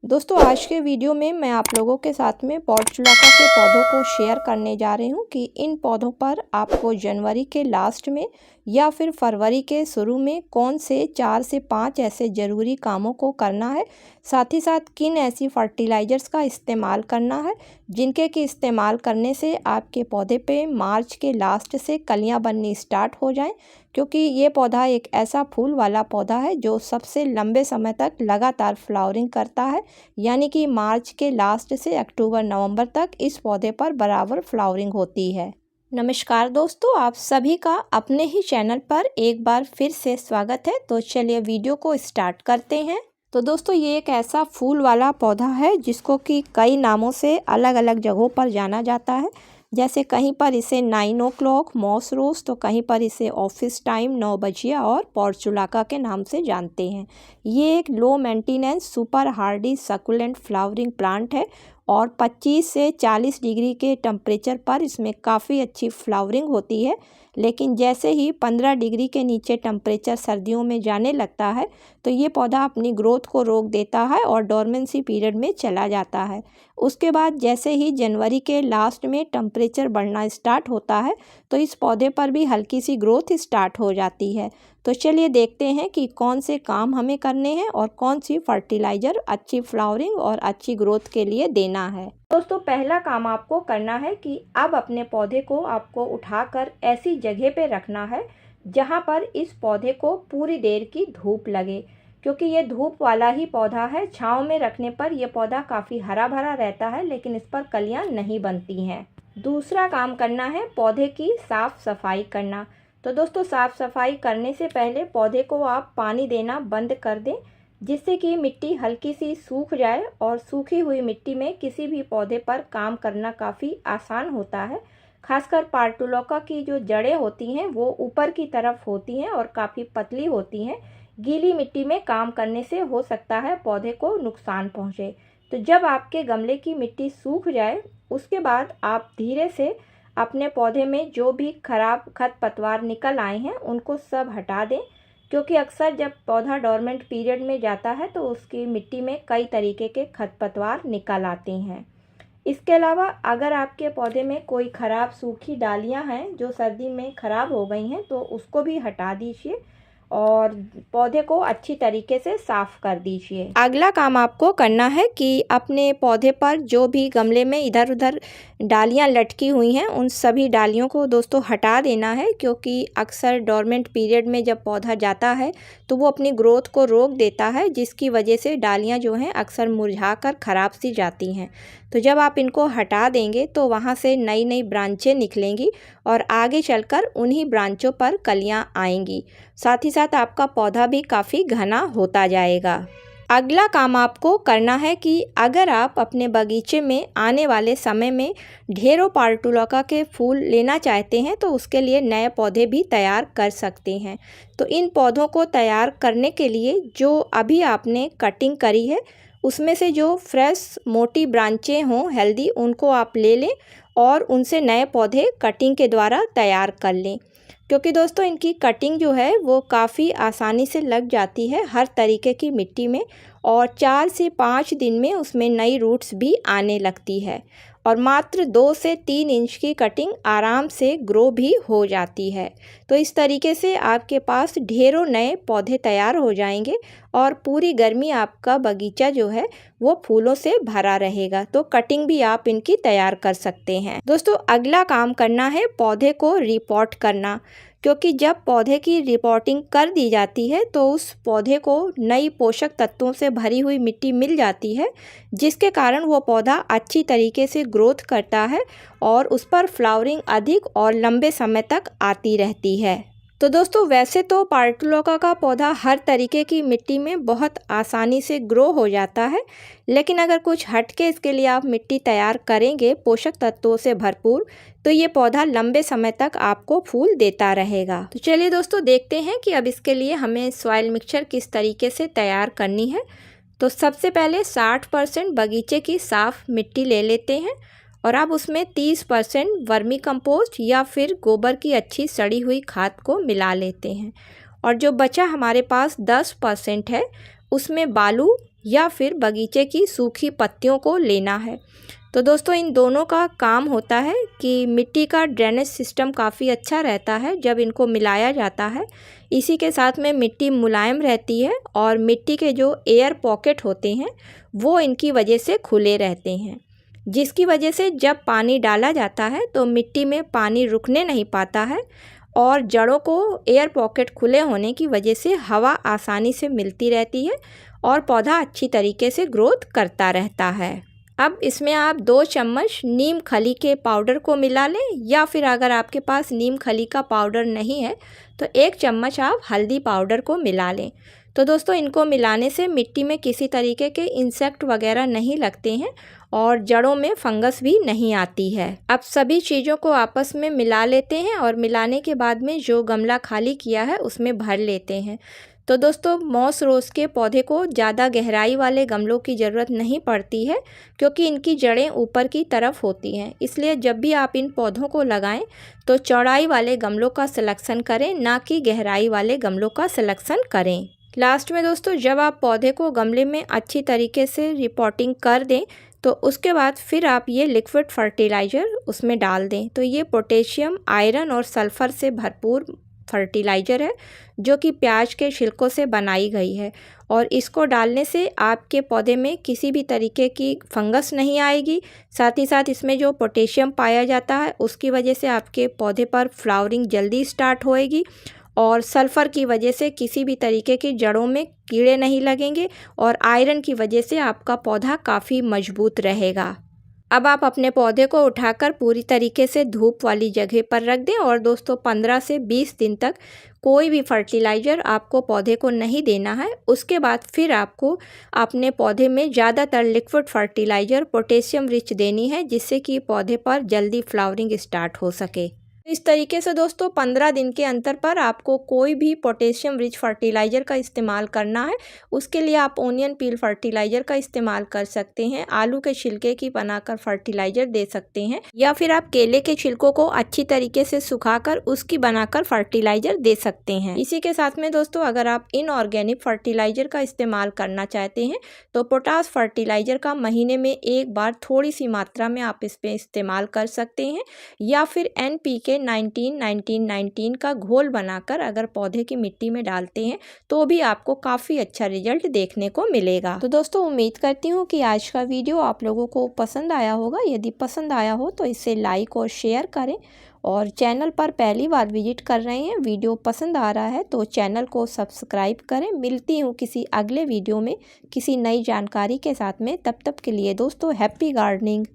दोस्तों आज के वीडियो में मैं आप लोगों के साथ में पोर्चुलाका के पौधों को शेयर करने जा रही हूँ कि इन पौधों पर आपको जनवरी के लास्ट में या फिर फरवरी के शुरू में कौन से 4 से 5 ऐसे ज़रूरी कामों को करना है। साथ ही साथ किन ऐसी फर्टिलाइज़र्स का इस्तेमाल करना है जिनके कि इस्तेमाल करने से आपके पौधे पे मार्च के लास्ट से कलियाँ बननी स्टार्ट हो जाएं, क्योंकि ये पौधा एक ऐसा फूल वाला पौधा है जो सबसे लंबे समय तक लगातार फ्लावरिंग करता है। यानी कि मार्च के लास्ट से अक्टूबर नवंबर तक इस पौधे पर बराबर फ्लावरिंग होती है। नमस्कार दोस्तों, आप सभी का अपने ही चैनल पर एक बार फिर से स्वागत है। तो चलिए वीडियो को स्टार्ट करते हैं। तो दोस्तों ये एक ऐसा फूल वाला पौधा है जिसको कि कई नामों से अलग अलग जगहों पर जाना जाता है। जैसे कहीं पर इसे 9 o'clock मॉस रोज, तो कहीं पर इसे ऑफिस टाइम 9 बजिया और पोर्चुलाका के नाम से जानते हैं। ये एक low maintenance super Hardy succulent flowering plant है और 25 से 40 डिग्री के टेम्परेचर पर इसमें काफ़ी अच्छी फ्लावरिंग होती है। लेकिन जैसे ही 15 डिग्री के नीचे टेम्परेचर सर्दियों में जाने लगता है तो ये पौधा अपनी ग्रोथ को रोक देता है और डोरमेंसी पीरियड में चला जाता है। उसके बाद जैसे ही जनवरी के लास्ट में टेम्परेचर बढ़ना स्टार्ट होता है तो इस पौधे पर भी हल्की सी ग्रोथ स्टार्ट हो जाती है। तो चलिए देखते हैं कि कौन से काम हमें करने हैं और कौन सी फर्टिलाइज़र अच्छी फ्लावरिंग और अच्छी ग्रोथ के लिए देना है। दोस्तों पहला काम आपको करना है कि अब अपने पौधे को आपको उठाकर ऐसी जगह पे रखना है जहाँ पर इस पौधे को पूरी देर की धूप लगे, क्योंकि ये धूप वाला ही पौधा है। छांव में रखने पर यह पौधा काफ़ी हरा भरा रहता है लेकिन इस पर कलियाँ नहीं बनती हैं। दूसरा काम करना है पौधे की साफ़ सफाई करना। तो दोस्तों साफ़ सफाई करने से पहले पौधे को आप पानी देना बंद कर दें, जिससे कि मिट्टी हल्की सी सूख जाए और सूखी हुई मिट्टी में किसी भी पौधे पर काम करना काफ़ी आसान होता है। खासकर पोर्चुलाका की जो जड़ें होती हैं वो ऊपर की तरफ होती हैं और काफ़ी पतली होती हैं। गीली मिट्टी में काम करने से हो सकता है पौधे को नुकसान पहुँचे। तो जब आपके गमले की मिट्टी सूख जाए उसके बाद आप धीरे से अपने पौधे में जो भी खराब खरपतवार निकल आए हैं उनको सब हटा दें, क्योंकि अक्सर जब पौधा डोरमेंट पीरियड में जाता है तो उसकी मिट्टी में कई तरीके के खरपतवार निकल आते हैं। इसके अलावा अगर आपके पौधे में कोई खराब सूखी डालियां हैं जो सर्दी में खराब हो गई हैं तो उसको भी हटा दीजिए और पौधे को अच्छी तरीके से साफ कर दीजिए। अगला काम आपको करना है कि अपने पौधे पर जो भी गमले में इधर उधर डालियां लटकी हुई हैं उन सभी डालियों को दोस्तों हटा देना है, क्योंकि अक्सर डोरमेंट पीरियड में जब पौधा जाता है तो वो अपनी ग्रोथ को रोक देता है, जिसकी वजह से डालियां जो हैं अक्सर मुरझा कर ख़राब सी जाती हैं। तो जब आप इनको हटा देंगे तो वहाँ से नई नई ब्रांचें निकलेंगी और आगे चलकर उन्हीं ब्रांचों पर कलियां आएंगी। साथ ही साथ आपका पौधा भी काफ़ी घना होता जाएगा। अगला काम आपको करना है कि अगर आप अपने बगीचे में आने वाले समय में ढेरों पोर्चुलाका के फूल लेना चाहते हैं तो उसके लिए नए पौधे भी तैयार कर सकते हैं। तो इन पौधों को तैयार करने के लिए जो अभी आपने कटिंग करी है उसमें से जो फ्रेश मोटी ब्रांचें हों हेल्दी उनको आप ले लें और उनसे नए पौधे कटिंग के द्वारा तैयार कर लें, क्योंकि दोस्तों इनकी कटिंग जो है वो काफ़ी आसानी से लग जाती है हर तरीके की मिट्टी में और 4 से 5 दिन में उसमें नई रूट्स भी आने लगती है और मात्र 2 से 3 इंच की कटिंग आराम से ग्रो भी हो जाती है। तो इस तरीके से आपके पास ढेरों नए पौधे तैयार हो जाएंगे और पूरी गर्मी आपका बगीचा जो है वो फूलों से भरा रहेगा। तो कटिंग भी आप इनकी तैयार कर सकते हैं। दोस्तों अगला काम करना है पौधे को रिपोर्ट करना, क्योंकि जब पौधे की रिपोर्टिंग कर दी जाती है तो उस पौधे को नई पोषक तत्वों से भरी हुई मिट्टी मिल जाती है, जिसके कारण वो पौधा अच्छी तरीके से ग्रोथ करता है और उस पर फ्लावरिंग अधिक और लंबे समय तक आती रहती है। तो दोस्तों वैसे तो पोर्चुलाका का पौधा हर तरीके की मिट्टी में बहुत आसानी से ग्रो हो जाता है, लेकिन अगर कुछ हटके इसके लिए आप मिट्टी तैयार करेंगे पोषक तत्वों से भरपूर तो ये पौधा लंबे समय तक आपको फूल देता रहेगा। तो चलिए दोस्तों देखते हैं कि अब इसके लिए हमें सॉइल मिक्सचर किस तरीके से तैयार करनी है। तो सबसे पहले 60% बगीचे की साफ़ मिट्टी ले लेते हैं और अब उसमें 30% वर्मी कंपोस्ट या फिर गोबर की अच्छी सड़ी हुई खाद को मिला लेते हैं और जो बचा हमारे पास 10% है उसमें बालू या फिर बगीचे की सूखी पत्तियों को लेना है। तो दोस्तों इन दोनों का काम होता है कि मिट्टी का ड्रेनेज सिस्टम काफ़ी अच्छा रहता है जब इनको मिलाया जाता है। इसी के साथ में मिट्टी मुलायम रहती है और मिट्टी के जो एयर पॉकेट होते हैं वो इनकी वजह से खुले रहते हैं, जिसकी वजह से जब पानी डाला जाता है तो मिट्टी में पानी रुकने नहीं पाता है और जड़ों को एयर पॉकेट खुले होने की वजह से हवा आसानी से मिलती रहती है और पौधा अच्छी तरीके से ग्रोथ करता रहता है। अब इसमें आप 2 चम्मच नीम खली के पाउडर को मिला लें, या फिर अगर आपके पास नीम खली का पाउडर नहीं है तो 1 चम्मच आप हल्दी पाउडर को मिला लें। तो दोस्तों इनको मिलाने से मिट्टी में किसी तरीके के इंसेक्ट वगैरह नहीं लगते हैं और जड़ों में फंगस भी नहीं आती है। अब सभी चीज़ों को आपस में मिला लेते हैं और मिलाने के बाद में जो गमला खाली किया है उसमें भर लेते हैं। तो दोस्तों मॉस रोज़ के पौधे को ज़्यादा गहराई वाले गमलों की ज़रूरत नहीं पड़ती है, क्योंकि इनकी जड़ें ऊपर की तरफ होती हैं। इसलिए जब भी आप इन पौधों को लगाएं तो चौड़ाई वाले गमलों का सिलेक्शन करें, ना कि गहराई वाले गमलों का सिलेक्शन करें। लास्ट में दोस्तों जब आप पौधे को गमले में अच्छी तरीके से रिपोर्टिंग कर दें तो उसके बाद फिर आप ये लिक्विड फर्टिलाइज़र उसमें डाल दें। तो ये पोटेशियम, आयरन और सल्फ़र से भरपूर फर्टिलाइज़र है जो कि प्याज के छिलकों से बनाई गई है और इसको डालने से आपके पौधे में किसी भी तरीके की फंगस नहीं आएगी। साथ ही साथ इसमें जो पोटेशियम पाया जाता है उसकी वजह से आपके पौधे पर फ्लावरिंग जल्दी स्टार्ट होएगी और सल्फ़र की वजह से किसी भी तरीके की जड़ों में कीड़े नहीं लगेंगे और आयरन की वजह से आपका पौधा काफ़ी मजबूत रहेगा। अब आप अपने पौधे को उठाकर पूरी तरीके से धूप वाली जगह पर रख दें और दोस्तों 15 से 20 दिन तक कोई भी फर्टिलाइज़र आपको पौधे को नहीं देना है। उसके बाद फिर आपको अपने पौधे में ज़्यादातर लिक्विड फर्टिलाइज़र पोटेशियम रिच देनी है, जिससे कि पौधे पर जल्दी फ्लावरिंग स्टार्ट हो सके। इस तरीके से दोस्तों 15 दिन के अंतर पर आपको कोई भी पोटेशियम रिच फर्टिलाइज़र का इस्तेमाल करना है। उसके लिए आप ओनियन पील फर्टिलाइज़र का इस्तेमाल कर सकते हैं, आलू के छिलके की बनाकर फर्टिलाइज़र दे सकते हैं, या फिर आप केले के छिलकों को अच्छी तरीके से सुखाकर उसकी बनाकर फर्टिलाइज़र दे सकते हैं। इसी के साथ में दोस्तों अगर आप इनऑर्गेनिक फर्टिलाइज़र का इस्तेमाल करना चाहते हैं तो पोटास फर्टिलाइज़र का महीने में एक बार थोड़ी सी मात्रा में आप इस पर इस्तेमाल कर सकते हैं, या फिर NPK 19-19-19 का घोल बनाकर अगर पौधे की मिट्टी में डालते हैं तो भी आपको काफ़ी अच्छा रिजल्ट देखने को मिलेगा। तो दोस्तों उम्मीद करती हूँ कि आज का वीडियो आप लोगों को पसंद आया होगा। यदि पसंद आया हो तो इसे लाइक और शेयर करें, और चैनल पर पहली बार विजिट कर रहे हैं, वीडियो पसंद आ रहा है तो चैनल को सब्सक्राइब करें। मिलती हूँ किसी अगले वीडियो में किसी नई जानकारी के साथ में। तब तक के लिए दोस्तों हैप्पी गार्डनिंग।